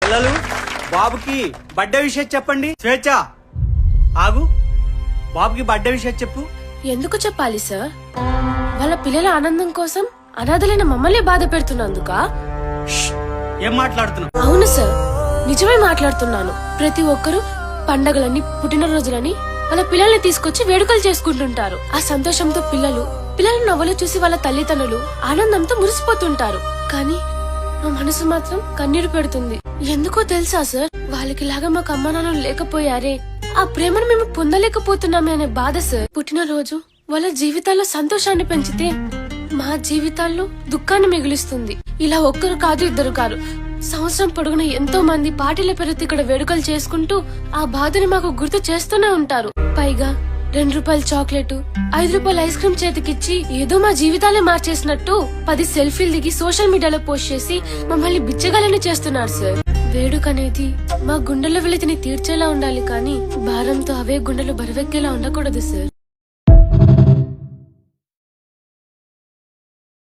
పిల్లలు బాబుకి బర్త్డే విషయం చెప్పండి. స్వేచ్ఛ ఆగు, బాబుకి బర్త్డే విషయం చెప్పు. ఎందుకు చెప్పాలి సార్? వాళ్ళ పిల్లల ఆనందం కోసం అనాథలైన మమ్మల్ని బాధ పెడుతున్నందుక? ఏం మాట్లాడుతున్నావు? అవును సార్, నిజమే మాట్లాడుతున్నాను. ప్రతి ఒక్కరూ పండగలని, పుట్టినరోజులని వాళ్ళ పిల్లల్ని తీసుకొచ్చి వేడుకలు చేసుకుంటుంటారు. ఆ సంతోషంతో పిల్లల నవ్వులు చూసి వాళ్ళ తల్లిదండ్రులు ఆనందంతో మురిసిపోతుంటారు. కానీ నా మనసు మాత్రం కన్నీరు పెడుతుంది. ఎందుకో తెలుసా సార్? వాళ్ళకిలాగా మాకు అమ్మా నాన్నలు లేకపోయారే, ఆ ప్రేమను మేము పొందలేకపోతున్నామే అనే బాధ సార్. పుట్టినరోజు వాళ్ళ జీవితాల్లో సంతోషాన్ని పెంచితే మా జీవితాల్లో దుఃఖాన్ని మిగులుస్తుంది. ఇలా ఒక్కరు కాదు, ఇద్దరు కాదు, సంవత్సరం పొడుగున ఎంతో మంది పార్టీల పేరుతో ఇక్కడ వేడుకలు చేసుకుంటూ ఆ బాధని మాకు గుర్తు చేస్తూనే ఉంటారు. పైగా 2 రూపాయల చాక్లెట్, 5 రూపాయల ఐస్ క్రీమ్ చేతికిచ్చి ఏదో మా జీవితాలే మార్చేసినట్టు 10 సెల్ఫీలు దిగి సోషల్ మీడియాలో పోస్ట్ చేసి మమ్మల్ని బిచ్చగాలని చేస్తున్నారు సార్. వేడుక అనేది మా గుండెల్లో వెలితిని తీర్చేలా ఉండాలి, కానీ భారంతో అవే గుండెలు బరువెక్కేలా ఉండకూడదు సార్.